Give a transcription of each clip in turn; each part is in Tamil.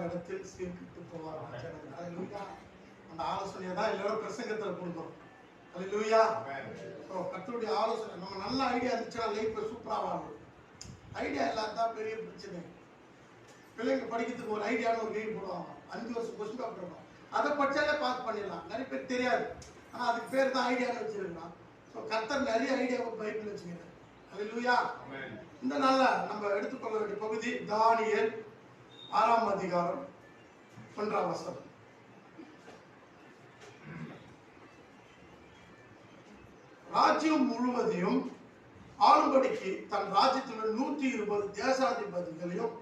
இடத்தில் சீர்கிட்டு போவார். அந்த ஆலோசனையை தான் எல்லாரும் பிரசங்கத்தில் கொடுக்கும். அல்லேலூயா. கர்த்தருடைய ஆலோசனை நம்ம நல்ல ஐடியா இருந்துச்சுன்னா லைஃப் சூப்பரா வாழும். ஐடியா இல்லாத பெரிய பிரச்சனை. பிள்ளைங்க படிக்கிறதுக்கு ஒரு ஐடியான்னு ஒரு கைடு போடுவாங்க, 5 வருஷம் கொஸ்டின் பேப்பர் இருக்கும், அதை படிச்சாலே பாஸ் பண்ணிடலாம். நிறைய பேர் தெரியாது, ஆனால் அதுக்கு பேர் தான் ஐடியான்னு வச்சிருக்கலாம். ஸோ கர்த்தர் நிறைய ஐடியாவை பைபிள் வச்சுக்கிறேன். அல்லேலூயா. இந்த நாள்ல நம்ம எடுத்துக்கொள்ள வேண்டிய பகுதி தானியேல் 6ஆம் அதிகாரம் 1ஆம் வசனம். ராஜ்யம் முழுவதையும் ஆளும்படிக்கு தன் ராஜ்யத்துடன் 120 தேசாதிபதிகளையும்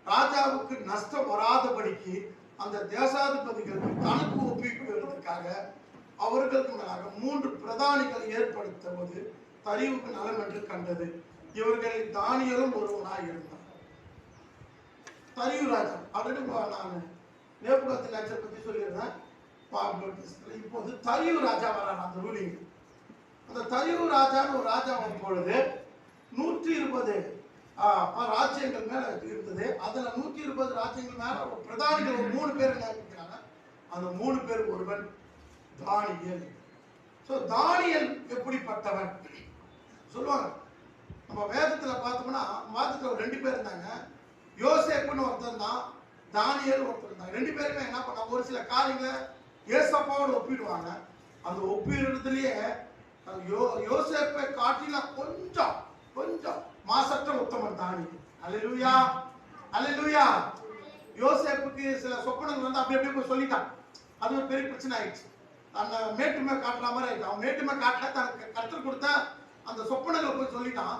ராஜாவுக்கு நஷ்டம் வராதபடிக்கு அந்த தேசாதிபதிகளுக்கு கணக்கு ஒப்பிடுவதற்காக அவர்களுக்கு மேலாக 3 பிரதானிகள் ஏற்படுத்துவது தரிவுக்கு நலம் என்று கண்டது. இவர்களில் தானியேலும் ஒருவனாக இருந்தார். தரியு ராஜா ஆல்ரெடி நான் நேபுகாத்நேச்சர் பத்தி சொல்லியிருந்தேன். இப்போது தரியு ராஜா வரான் அந்த ரூலிங். அந்த தரியு ராஜான்னு ஒரு ராஜா வரும் பொழுது 120 ராஜ்யங்கள் மேல இருந்தது. அதுல 120 ராஜ்யங்கள் மேல ஒரு பிரதானிகள் ஒரு 3 பேர் நியமிக்கிறாங்க. அந்த 3 பேர் ஒருவன் தானியேல். சோ தானியேல் எப்படிப்பட்டவன் சொல்லுவாங்க. நம்ம வேதத்துல பார்த்தோம்னா வேதத்துல ஒரு 2 பேர் இருந்தாங்க. யோசேப்புன்னு ஒருத்தர் தான், தானியேல் ஒருத்தர் இருந்தாங்க. 2 பேருமே என்ன பண்ணாங்க, ஒரு சில காரியங்களை ஏசப்பாவோடு ஒப்பிடுவாங்க. அந்த ஒப்பிடுறதுலயே யோசேப்பை காட்டிலும் கொஞ்சம் கொஞ்சம் மாசற்ற உத்தமன் தானியேல். அல்லேலூயா, அல்லேலூயா. யோசேப்புக்கு சில சொப்பனங்கள் வந்து அப்படி அப்படியே போய் சொல்லிட்டான். அது ஒரு பெரிய பிரச்சனை ஆயிடுச்சு. அந்த மேட்டுமே காட்டுற மாதிரி ஆயிடுச்சு. அவன் மேட்டுமே காட்டல, தனக்கு கற்றுக் கொடுத்த அந்த சொப்பனங்களை போய் சொல்லிட்டான்.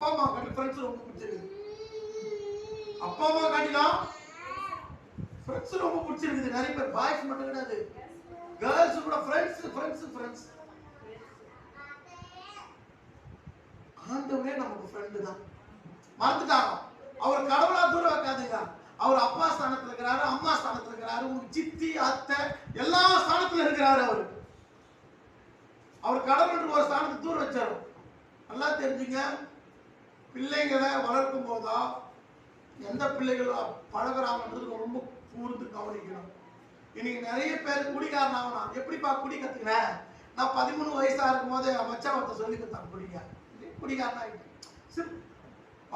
அப்பா அம்மா காட்டி ஃப்ரெண்ட்ஸ் ரொம்ப பிடிச்சிருக்கு. அப்பா அம்மா காட்டிலாம் ஃப்ரெண்ட்ஸ் ரொம்ப பிடிச்சிருக்குது. நிறைய பேர் பாய்ஸ் மட்டும் கிடையாது, கேர்ள்ஸ் கூட ஃப்ரெண்ட்ஸ் ஃப்ரெண்ட்ஸ் ஃப்ரெண்ட்ஸ். ஆண்டவரே நமக்கு ஃப்ரெண்டு தான். மறந்துட்டாங்க. அவர் கடவுளா தூரம் வைக்காதீங்க. அவர் அப்பா ஸ்தானத்துல இருக்கிறாரு, அம்மா ஸ்தானத்துல இருக்கிறாரு, உங்க சித்தி அத்தை எல்லா ஸ்தானத்துல இருக்கிறாரு. அவர் கடவுள் ஒரு ஸ்தானத்துக்கு தூரம் வச்சாரு. நல்லா தெரிஞ்சுங்க. பிள்ளைங்களை வளர்க்கும் போதா எந்த பிள்ளைகள் பழகிறாங்கன்றது ரொம்ப கூர்ந்து கவனிக்கணும். இன்னைக்கு நிறைய பேர் குடிக்காரன் ஆகணும். எப்படிப்பா குடி கத்துக்கிறேன்? நான் 13 வயசா இருக்கும் போது மச்சாவத்தை சொல்லி கொடுத்தாங்க குடிக்காரன் ஆகிட்டேன்.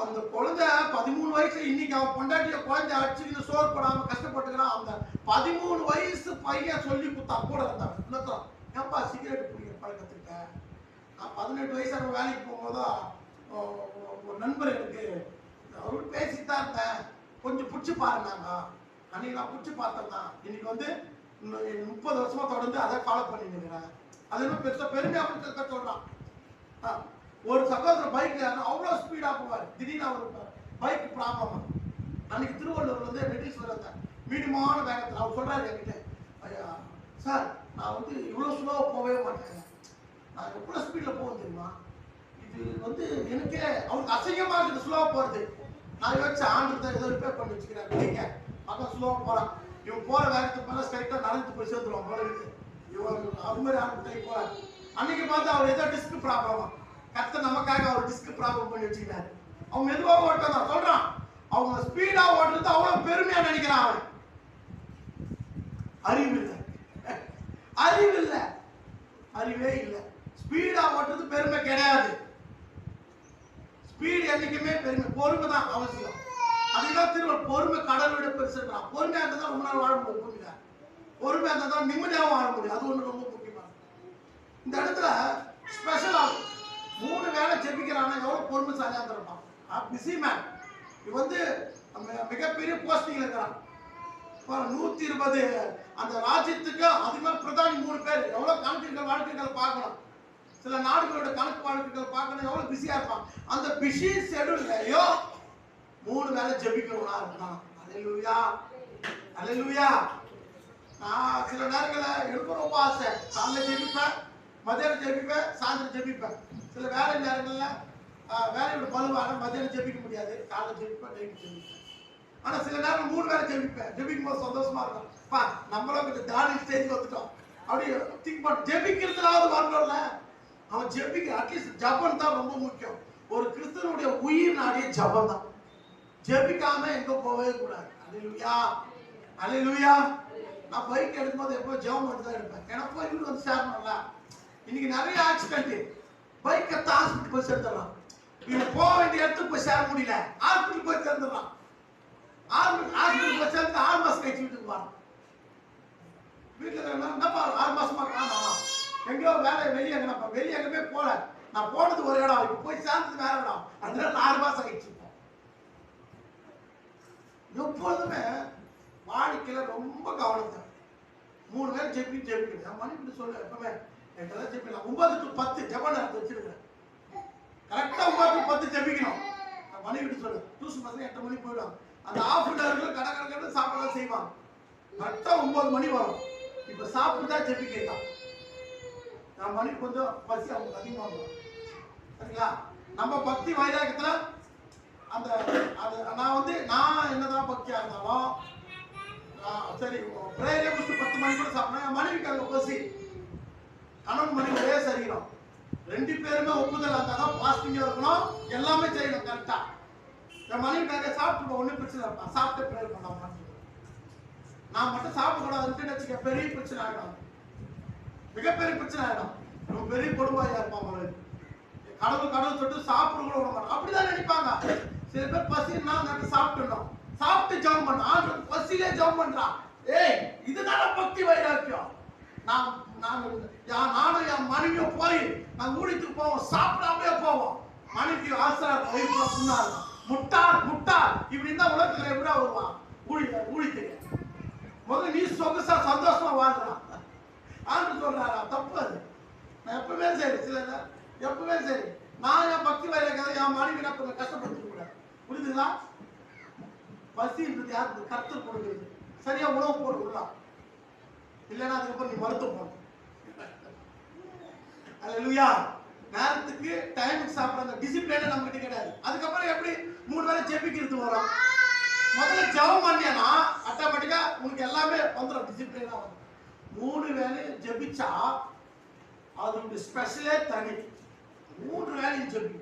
அந்த குழந்தை 13 வயசு, இன்னைக்கு அவன் பொண்டாட்டிய குழந்தை அடிச்சுக்கிட்டு சோறு போடாம கஷ்டப்பட்டுக்கிறான். அந்த 13 வயசு பையன் சொல்லி கொடுத்தா கூட இருந்தாங்க. ஏன்பா சிகரெட் குடிக்கிற பழக்கத்துக்க? நான் 18 வயசு வேலைக்கு போகும்போதா ஒரு நண்பர் எனக்கு அவரு பேசித்தான் இருந்தேன், கொஞ்சம் பிடிச்சி பாருனாங்க. அன்னைக்கு நான் பிடிச்சி பார்த்தேன் தான். இன்னைக்கு வந்து 30 வருஷமா தொடர்ந்து அதை ஃபாலோ பண்ணிட்டு இருக்கிறேன். அது என்ன பெருசா பெருமையாக சொல்றான். ஒரு சகோதரர் பைக்ல அவ்வளோ ஸ்பீடா போவார். திடீர்னு அவர் பைக் ப்ராப்ளம். அன்னைக்கு திருவள்ளூர்ல இருந்து நெட்டிஸ்வரர் வந்தேன் மீடியமான வேகத்தில். அவர் சொல்றாரு என்கிட்ட, ஐயா சார் நான் வந்து இவ்வளோ ஸ்லோவாக போகவே மாட்டேன், நான் எவ்வளோ ஸ்பீடில் போக தெரியுமா? இது வந்து எனக்கே அவருக்கு அசையமாக இருக்குது ஸ்லோவாக போகிறது. நான் யோசிச்சு ஆண்டு தான் ஏதோ ரிப்பேர் பண்ணி வச்சுக்கிறேன். நீங்க மக்கள் ஸ்லோவாக போகிறான், இவன் போகிற வேகத்துக்கு மேலே ஸ்ட்ரைட்டாக நடந்து போய் சேர்த்துருவான் போல இருக்கு. இவன் அது மாதிரி ஆண்டு போகிறார். அன்னைக்கு பார்த்து அவர் ஏதோ டிஸ்க் ப்ராப்ளமா, கர்த்தர் நமக்காக அவர் டிஸ்க் ப்ராப்ளம் பண்ணி வச்சுக்கிறாரு. அவன் மெதுவாக ஓட்டதான் சொல்றான். அவங்க ஸ்பீடா ஓட்டுறது அவ்வளவு பெருமையா நினைக்கிறான். அவன் அறிவு இல்லை, அறிவு இல்லை, அறிவே இல்லை. ஸ்பீடா ஓட்டுறது பெருமை கிடையாது. ஸ்பீடு என்னைக்குமே பெருமை, பொறுமை தான் அவசியம். அதுதான் திருவள்ளுவர் பொறுமை கடல் விட பெருசுன்றான். பொறுமையா இருந்தா ரொம்ப நாள் வாழ முடியும். பூமியில பொறுமையா இருந்தா நிம்மதியாகவும் வாழ முடியும். அது ஒண்ணு ரொம்ப முக்கியமான. இந்த இடத்துல ஸ்பெஷல் ஆகும். 3 வேளை ஜெபிக்கிறானா எவ்வளவு பொறுமைசாலியா இருந்திருப்பான். Busy man. இது வந்து மிகப்பெரிய போஸ்டிங்ல இருக்கிறான். 120 அந்த ராஜ்யத்துக்கு அதிகமா பிரதானி 3 பேர். எவ்வளவு கணக்குகள் வாழ்க்கைகள் பார்க்கணும். சில நாடுகளோட கணக்கு வாழ்க்கைகள் பார்க்கணும். எவ்வளவு பிஸியா இருப்பான். அந்த பிஸி ஷெட்யூல்லையோ 3 வேளை ஜெபிக்கிறவனா இருக்கான். அல்லேலூயா, அல்லேலூயா. நான் சில நேரங்களில் எனக்கு ரொம்ப ஆசை. காலைல ஜெபிப்பேன், மதியானம் ஜெபிப்பேன், சாயந்தரம் ஜெபிப்பேன். சில வேலை நேரங்களில் வேலையோட பழுவாக மதியானம் ஜெபிக்க முடியாது. காலை ஜெபிப்பேன், நைட்டு ஜெபிப்பேன். ஆனால் சில நேரம் 3 வேலை ஜெபிப்பேன். ஜெபிக்கும் போது சந்தோஷமா இருக்கும். பா நம்மளும் கொஞ்சம் தாடி ஸ்டேஜ் வந்துட்டோம் அப்படி திங்க் பண்ண. ஜெபிக்கிறதுனாவது வரணும்ல. அவன் ஜெபிக்க அட்லீஸ்ட் ஜபம் தான் ரொம்ப முக்கியம். ஒரு கிறிஸ்தவனுடைய உயிர் நாடிய ஜபம் தான். ஜெபிக்காம எங்க போகவே கூடாது. அல்லேலூயா, அல்லேலூயா. நான் பைக் எடுக்கும்போது எப்போ ஜெபம் மட்டும் தான் எடுப்பேன். எனக்கு வீடு வந்து சேரணும்ல. இன்னைக்கு நிறைய ஆக்சிடென்ட். பைக்கை ஹாஸ்பிட்டல் போய் சேர்ந்துடலாம். இவன் போக வேண்டிய இடத்துக்கு போய் சேர முடியல, ஹாஸ்பிட்டல் போய் சேர்ந்துடலாம். ஹாஸ்பிட்டல் போய் சேர்ந்து 6 மாசம் கழிச்சு வீட்டுக்கு போறான். வீட்டுல என்னப்பா 6 மாசமா காணோம், எங்கேயோ வேலை வெளியே எங்கப்பா, வெளியே எங்கேயுமே போல. நான் போனது ஒரு இடம், இப்ப போய் சேர்ந்தது வேற இடம். அதனால 6 மாசம் கழிச்சு. எப்பொழுதுமே வாழ்க்கையில ரொம்ப கவனம். 3 வேளை ஜெபிக்கணும். நான் மணி சொல்ல எப்பவுமே எங்கெல்லாம் ஜெபிக்கலாம். 9 to 10 ஜெப நேரத்தை வச்சிருக்கேன். கரெக்டா 9 to 10 ஜெபிக்கணும். நான் மணி விட்டு சொல்ல டியூஷன் பசங்க 8 மணி போயிடும். அந்த ஆஃப் அன் ஹவர்ல கடை சாப்பிட செய்வாங்க. கரெக்டா 9 மணி வரும். இப்ப சாப்பிட்டு தான் ஜெபிக்கலாம். நான் மணி கொஞ்சம் பசி அவங்க அதிகமா வரும். சரிங்களா? நம்ம பக்தி வைராகத்துல அந்த நான் என்னதான் பக்தியா இருந்தாலும் சரி பிரேயரே முடிச்சு 10 மணி கூட சாப்பிடணும். மனைவிக்கு அங்க பசி. கணவன் மனைவி ஒரே சரீரம், 2 பேருமே ஒப்புதல் இருந்தாதான் பாஸ்டிங்கா இருக்கணும். எல்லாமே செய்யணும் கரெக்டா. என் மனைவிக்காக சாப்பிட்டு ஒன்றும் பிரச்சனை இருப்பா. சாப்பிட்டு பிரேயர் பண்ணலாம். நான் மட்டும் சாப்பிடக்கூடாதுன்னு வச்சுக்க பெரிய பிரச்சனை ஆகிடும். மிகப்பெரிய பிரச்சனை ஆகிடும். ரொம்ப பெரிய கொடுமையா இருப்பான். கடவுள் தொட்டு சாப்பிட கூட விட மாட்டோம். அப்படிதான் நினைப்பாங்க சில பேர். பசின்னா சாப்பிட்டுடணும், சாப்பிட்டு ஜெபம் பண்ண. ஆண்டு பசியிலே ஜெபம் பண்றான். ஏய் இதுதான் பக்தி வைராக்கியம். நானும் என் மனைவியும் போய் நாங்கள் ஊழியத்துக்கு போவோம், சாப்பிடாமலே போவோம். மனைவி ஆசிரியர் வயிற்றுல புண்ணா இருக்கும். முட்டாள் இப்படி இருந்தா உலகத்துல எப்படி வருவான் ஊழியத்துக்கு? முதல்ல நீ சொகுசா சந்தோஷமா வாழ்றான். ஆண்டு சொல்றாரா? தப்பு அது. நான் எப்பவுமே சரி, சில எப்பவுமே சரி. நான் என் பக்தி வைராக்கியம் என் மனைவி நான் கொஞ்சம் கஷ்டப்படுத்த கூடாது. புரியுதுங்களா? பசின்றது யாருக்கு? கர்த்தர் கொடுக்குறது. சரியா உணவு போட்டு விடலாம், இல்லைன்னா அதுக்கப்புறம் நீ மருத்துவம் பண்ண. அல்லேலூயா. நேரத்துக்கு டைமுக்கு சாப்பிட்ற அந்த டிசிப்ளினே நம்ம கிட்ட கிடையாது. அதுக்கப்புறம் எப்படி 3 வேளை ஜெபிக்கிறது வரும்? முதல்ல ஜெபம் பண்ணியானா ஆட்டோமேட்டிக்கா உனக்கு எல்லாமே வந்துடும், டிசிப்ளினா வரும். 3 வேளை ஜெபிச்சா அதோட ஸ்பெஷலே தனி. 3 வேளையும் ஜெபி.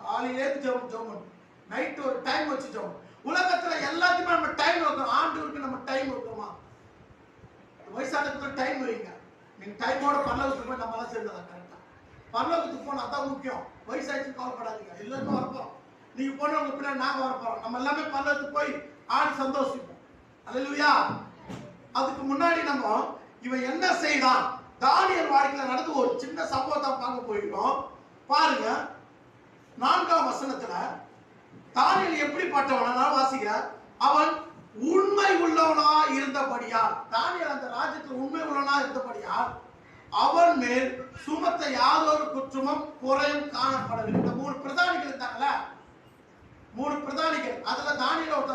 காலையிலே ஜெபம், நைட் ஒரு டைம் வச்சு ஜெபம். உலகத்துல எல்லாத்துக்குமே நம்ம டைம் வைக்கிறோம். ஆண்டவருக்கு நம்ம டைம் வைக்கிறோமா? வயசானதுக்கு டைம் வைங்க. நீங்க டைமோட பரலோகத்துக்கு போய் நம்ம எல்லாம் சேர்ந்தலாம். கரெக்டா பரலோகத்துக்கு போனா அதான் முக்கியம். வயசாச்சு கவலைப்படாதீங்க, எல்லாருமே வரப்போறோம். நீங்க போனவங்க பின்னாடி நாங்க வரப்போறோம். நம்ம எல்லாமே பரலோகத்துக்கு போய் ஆடி சந்தோஷிப்போம். அல்லேலூயா. அதுக்கு முன்னாடி நம்ம இவன் என்ன செய்தான், தானியேல் வாழ்க்கையில நடந்து ஒரு சின்ன சம்பவத்தை பார்க்க போயிருக்கோம். பாருங்க 4ஆம் வசனத்துல தானியேல் எப்படிப்பட்டவனா வாசிக்க. அவன் உண்மை உள்ளவனா இருந்தபடியால், தானியேல் அந்த ராஜ்யத்தில் உண்மை உள்ளவனா இருந்தபடியால் அவன் மேல் சுமத்த யாதொரு குற்றமும் குறையும் காணப்படவில்லை. இந்த 3 பிரதானிகள் இருந்தாங்கல்ல, 3 பிரதானிகள், அதுல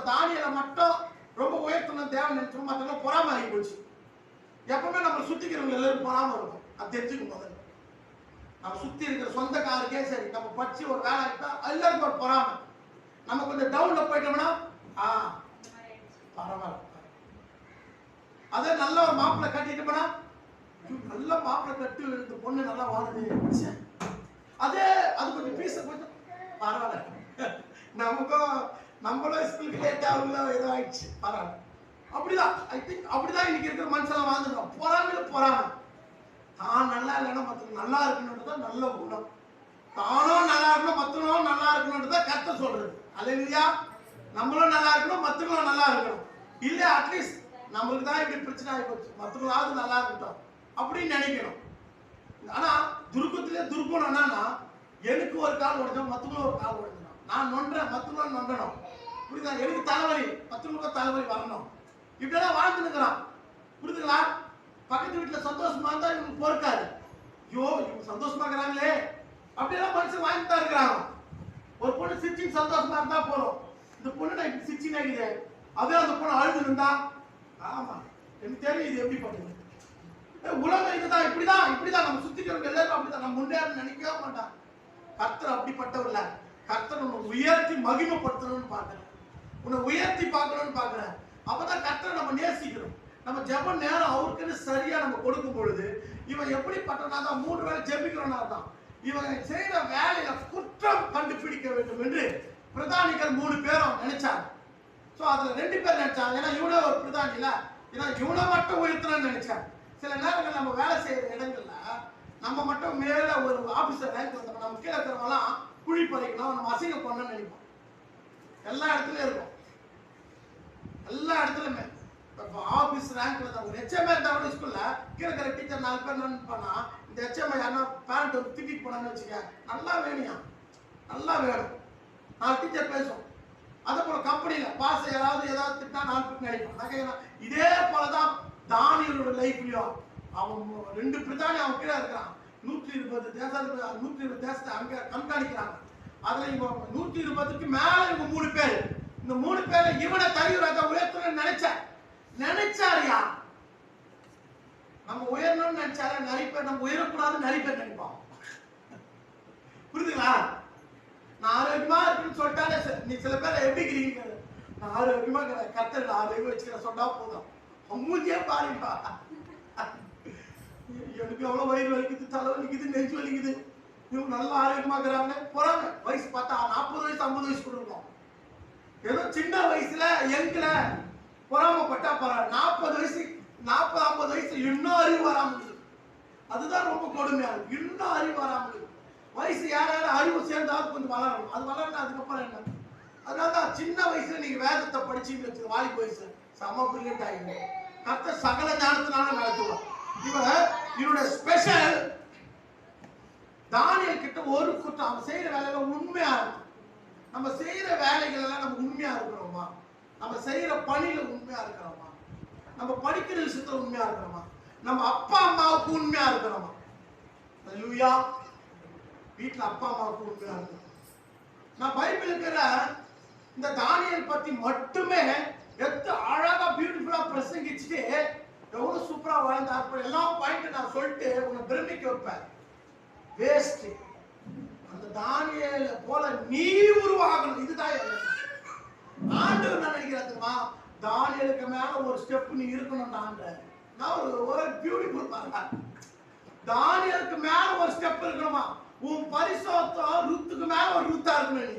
தானியேலை மட்டும் ரொம்ப உயர்த்தணும் தேவன் நினைச்சோம். மற்றவங்க பொறாம ஆகி போச்சு. எப்பவுமே நம்ம சுத்திக்கிறவங்க எல்லாரும் பொறாம இருக்கும். அது தெரிஞ்சுக்கும். முதல்ல நம்ம சுத்தி இருக்கிற சொந்தக்காரருக்கே சரி, நம்ம படிச்சு ஒரு வேலை ஆகிட்டா எல்லாருக்கும் ஒரு பொறாம. நம்ம கொஞ்சம் டவுன்ல போயிட்டோம்னா பரவாயில்ல. அதே நல்ல ஒரு மாப்பிள்ளை கட்டிட்டு போனா, நல்ல மாப்பிள்ளை கட்டி இந்த பொண்ணு நல்லா வாழுது, அதே அது கொஞ்சம் பீச கொஞ்சம் பரவாயில்ல, நமக்கும் நம்மளும் ஸ்கூலுக்கு லேட் ஆகுல ஏதோ ஆயிடுச்சு, பரவாயில்ல. அப்படிதான் ஐ திங்க் அப்படிதான் இன்னைக்கு இருக்கிற மனுஷன் வாழ்ந்துடும். பொறாம தான் நல்லா இல்லைன்னா மற்றவங்க நல்லா இருக்கணும்ன்றதான் நல்ல குணம். தானும் நல்லா இருக்கணும், மற்றவங்களும் நல்லா இருக்கணும்ன்றதான் கர்த்தர் சொல்றது. அல்லேலூயா. நம்மளும் நல்லா இருக்கணும், மற்றவங்களும் நல்லா இருக்கணும். இல்ல அட்லீஸ்ட் நம்மளுக்கு தான் இப்படி பிரச்சனை ஆகி போச்சு, மற்றவங்களாவது நல்லா இருக்கட்டும் அப்படின்னு நினைக்கணும். ஆனா துருக்கத்திலே துருக்கம் என்னன்னா, எனக்கு ஒரு கால் உடைஞ்சோம், மற்றவங்களும் ஒரு கால் உடைஞ்சணும். நான் நொன்றேன், மற்றவங்களும் நொண்டணும். புரியுதா? எனக்கு தலைவலி, மற்றவங்களுக்கும் தலைவலி வரணும். இப்படியெல்லாம் வாழ்ந்து நிற்கிறான். புரியுதுங்களா? பக்கத்து வீட்டுல சந்தோஷமா இருந்தா இவங்களுக்கு பொறுக்காது. ஐயோ இவங்க சந்தோஷமா இருக்கிறாங்களே அப்படியெல்லாம் மனுஷன் வாங்கிட்டு தான் இருக்கிறாங்க. ஒரு பொண்ணு சிரிச்சின்னு சந்தோஷமா இருந்தா போறோம். இந்த பொண்ணு நான் இப்படி சிரிச்சின்னு ஆகிது, அதே அந்த பொண்ணு அழுது இருந்தா, ஆமா எனக்கு தெரியும் இது எப்படி பண்ணுது. உலகம் இதுதான், இப்படிதான் நம்ம சுத்திக்கிறவங்க எல்லாரும் அப்படிதான். நம்ம முன்னேற நினைக்கவே மாட்டான். கர்த்தர் அப்படிப்பட்டவர் இல்ல. கர்த்தர் உன்னை உயர்த்தி மகிமைப்படுத்தணும்னு பாக்குறேன், உன்னை உயர்த்தி பார்க்கணும்னு பாக்குறேன். அப்பதான் கர்த்தரை நம்ம நேசிக்கிறோம். நம்ம ஜெப நேரம் அவருக்குன்னு சரியா நம்ம கொடுக்கும் பொழுது இவன் எப்படிப்பட்டனா தான் 3 வேளை ஜெபிக்கிறோம்னா தான் இவன் செய்யற வேலையில குற்றம் கண்டுபிடிக்க வேண்டும் என்று பிரதானிகள் 3 பேரும் நினைச்சாங்க. சோ அதுல 2 பேர் நினைச்சாங்க, ஏன்னா இவனே ஒரு பிரதானி இல்ல, ஏன்னா இவனை மட்டும் உயர்த்தணும்னு நினைச்சாங்க. சில நேரங்கள் நம்ம வேலை செய்யற இடங்கள்ல நம்ம மட்டும் மேல ஒரு ஆபீசர் ரேங்க் வந்தோம், நம்ம கீழே இருக்கிறவங்களாம் குழி பறிக்கணும், நம்ம அசிங்கம் பண்ணணும்னு நினைப்போம். எல்லா இடத்துலயும் இருக்கும், எல்லா இடத்துலயுமே. ஆபீஸ் ரேங்க்ல தான் ஹெச்எம்ஏ இருந்தாலும் ஸ்கூல்ல கீழே இருக்கிற டீச்சர் 4 பேர் நினைப்பானா, இந்த ஹெச்எம்ஏ யாரா பேரண்ட் வந்து திட்டிட்டு போனான்னு வச்சுக்க, நல்லா வேணியா, நல்லா வேணும், 4 டீச்சர் பேசும். அதே போல கம்பெனியில பாஸ் ஏதாவது திட்டா 4 பேர் நினைப்பான். இதே போலதான் தானியேலோட லைஃப்லயும் அவன் 2 பிரதானி அவன் கீழே இருக்கிறான். 120 தேசத்தை அங்க கண்காணிக்கிறாங்க. அதுல இவன் 120க்கு மேல இவங்க 3 பேர். இந்த 3 பேர்ல இவனை தனியாக உயர்த்தணும்னு நினைச்சாரியா? நம்ம உயரணும்னு நினைச்சாரா? நிறைய பேர் நம்ம உயரக்கூடாதுன்னு நிறைய பேர் நினைப்பான். புரியுதுங்களா? நான் ஆரோக்கியமா இருக்குன்னு சொல்லிட்டாலே நீ சில பேர் எப்படி இருக்கிறீங்க, நான் ஆரோக்கியமா இருக்கிறேன், கர்த்தர் ஆரோக்கியம் வச்சுக்கிற சொன்னா போதும், மூஞ்சியே பாருப்பா, எனக்கு எவ்வளவு வயிறு வலிக்குது, தலை வலிக்குது, நெஞ்சு வலிக்குது, இவங்க நல்லா ஆரோக்கியமா இருக்கிறாங்க. போறாங்க வயசு பார்த்தா 40 வயசு 50 வயசு கொடுக்கும். ஏதோ சின்ன வயசுல எங்கல பொறாமப்பட்டா பரவாயில்ல, 40 வயசு 40-50 வயசு இன்னும் அறிவு வராமல், அதுதான் ரொம்ப கொடுமையா இருக்கு. இன்னும் அறிவு வராமல் வயசு யாராவது அறிவு சேர்ந்தாவது கொஞ்சம் வளரணும். அது வளரணும், அதுக்கப்புறம் என்ன? அதனாலதான் சின்ன வயசுல நீங்க வேதத்தை படிச்சுன்னு வச்சு வாலிப வயசு செம பிரில்லியன்ட் ஆகிடும். கர்த்தர் சகல ஞானத்தினால நடத்துவான். இவனுடைய ஸ்பெஷல் தானியேல் கிட்ட ஒரு குற்றம், அவன் செய்யற வேலையில உண்மையா இருக்கும். நம்ம செய்யற வேலைகள் எல்லாம் நம்ம உண்மையா இருக்கிறோமா? நம்ம செய்யற பணியில உண்மையா இருக்கிறோமா? நம்ம படிக்கிற விஷயத்துல உண்மையா இருக்கிறோமா? நம்ம அப்பா அம்மாவுக்கு உண்மையா இருக்கிறோமா? அல்லேலூயா. வீட்டுல அப்பா அம்மாவுக்கு உண்மையா இருக்கும். நான் பைபிள் இருக்கிற இந்த தானியேல் பத்தி மட்டுமே எத்து அழகா பியூட்டிஃபுல்லா பிரசங்கிச்சுட்டு எவ்வளவு சூப்பரா வாழ்ந்தார் எல்லா பாயிண்ட் நான் சொல்லிட்டு உன்னை பிரமிக்க வைப்பேன். வேஸ்ட். அந்த தானியேல போல நீ உருவாகணும். இதுதான் ஆண்டவர் நான் நினைக்கிறேன். தானியேலுக்கு மேல ஒரு ஸ்டெப் நீ இருக்கணும். நான் ஒரு பியூட்டிஃபுல் பாருங்க. தானியேலுக்கு மேல ஒரு ஸ்டெப் இருக்கணுமா? உன் பரிசுத்தம் ரூத்துக்கு மேல ஒரு ரூத்தா இருக்கணும். நீ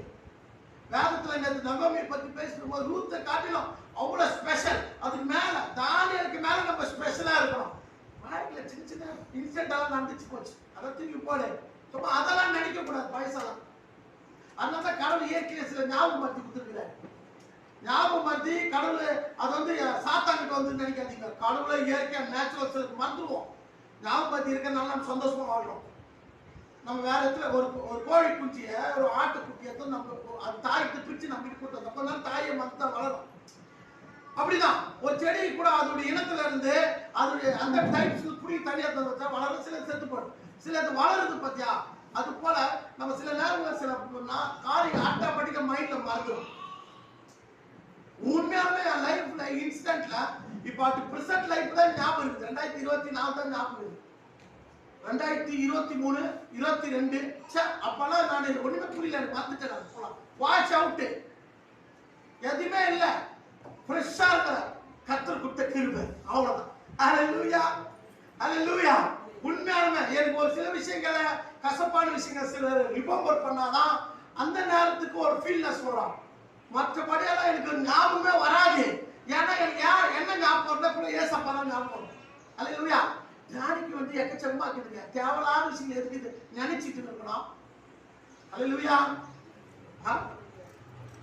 வேதத்துல நேற்று நகோமியை பத்தி பேசும்போது ரூத்தை காட்டிலும் அவ்வளவு ஸ்பெஷல். அதுக்கு மேல தானியேலுக்கு மேல நம்ம ஸ்பெஷலா இருக்கணும். வாழ்க்கையில சின்ன சின்ன இன்சிடென்ட் எல்லாம் நடந்துச்சு போச்சு, அதை தூக்கி போடு. சும்மா அதெல்லாம் நினைக்க கூடாது பைசாலாம். அதனால கடவுள் இயற்கையில சில ஞாபகம் மத்தி கொடுத்துருக்கிறார். ஞாபகம் மத்தி கடவுள் அது வந்து சாத்தாங்கிட்ட வந்து நினைக்காதீங்க. கடவுளை இயற்கையா நேச்சுரல்ஸ் மறந்துடுவோம். ஞாபகம் மத்தி இருக்கிறதுனால நம்ம சந்தோஷமா வாழ்றோம். நம்ம வேற இடத்துல ஒரு கோழி குஞ்சிய ஒரு ஆட்டு குட்டியை நம்ம அது தாய்க்கு பிரிச்சு நம்ம கொடுத்தோம். அப்ப தான் தாயை மத்த வளரும். அப்படிதான் ஒரு செடி கூட அதோடைய இனத்துல இருந்து அதோடைய அந்த டைப்ஸ் புடி தனியா வச்சா வளரும். சில செத்து போடும், சில அது வளருது பத்தியா. அது போல நம்ம சில நேரங்களில் சில காரியம் ஆட்டோமேட்டிக்கா மைண்ட்ல மறந்துடும். உண்மையாலுமே என் லைஃப்ல இன்ஸ்டன்ட்ல இப்ப அது பிரசன்ட் லைஃப் தான் ஞாபகம் இருக்குது. 2024 தான் ஞாபகம் இருக்குது. 2023 22 அப்பெல்லாம் நான் ஒண்ணுமே புரியல, எனக்கு மறந்துட்டேன். போலாம் வாட்ச் அவுட் எதுவுமே இல்ல, ஃப்ரெஷ்ஷா இருக்கிற கர்த்தர் கொடுத்த கிருபை அவ்வளவுதான். ஹல்லேலூயா ஹல்லேலூயா. உண்மையாலுமே எனக்கு ஒரு சில விஷயங்களை கசப்பான விஷயங்கள் சில ரிமெம்பர் பண்ணாதான் அந்த நேரத்துக்கு ஒரு ஃபீல்னஸ் வரும். மற்றபடியெல்லாம் எனக்கு ஞாபகமே வராது. ஏன்னா எனக்கு என்ன ஞாபகம் வரல, ஏசப்பா தான் ஞாபகம் வரும். ஹல்லேலூயா. ஞானிக்கு வந்து எக்கச்சக்கமா இருக்குதுங்க. தேவையில்லாத விஷயங்கள் இருக்குது நினைச்சிட்டு இருக்கணும். ஹல்லேலூயா.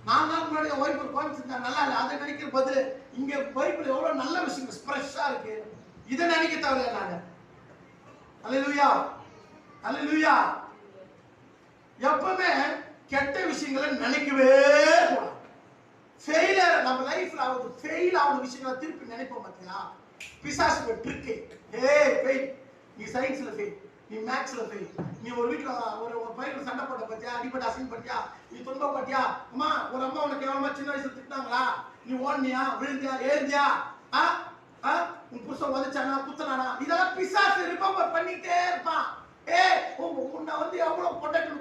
நான் முன்னாடி ஒய்ஃபு கோயம்புத்தூர் நல்லா இல்லை, அதை நினைக்கிற பதில் இங்க பைபிள் எவ்வளவு நல்ல விஷயங்கள் ஃப்ரெஷ்ஷா இருக்கு. இதை நினைக்க தேவையில்லை நாங்க. ஹல்லேலூயா ஹல்லேலூயா. எப்பவுமே கெட்ட விஷயங்களை நினைக்கவே கூடாது. ஃபெயிலியர் நம்ம லைஃப்ல ஆகுது, ஃபெயில் ஆகுற விஷயங்களை திருப்பி நினைப்போம். பார்த்தீங்களா, பிசாசு ட்ரிக்கு. ஃபெயில், நீ சயின்ஸ்ல ஃபெயில், நீ மேக்ஸ்ல ஃபெயில், நீ ஒரு வீட்டுல ஒரு பையன் சண்டை போட்ட பத்தியா, அடிப்படை அசிங்க பத்தியா, நீ துன்பப்பட்டியா, அம்மா ஒரு அம்மா உனக்கு எவ்வளவு சின்ன வயசுல திட்டாங்களா, நீ ஓடுனியா, விழுந்தியா, ஏந்தியா, உன் புருஷன் உதச்சானா, குத்தனானா, இதெல்லாம் பிசாசு ரிமெம்பர் பண்ணிட்டே இருப்பான். உன்னை வந்து எவ்வளவு பொண்டாட்டி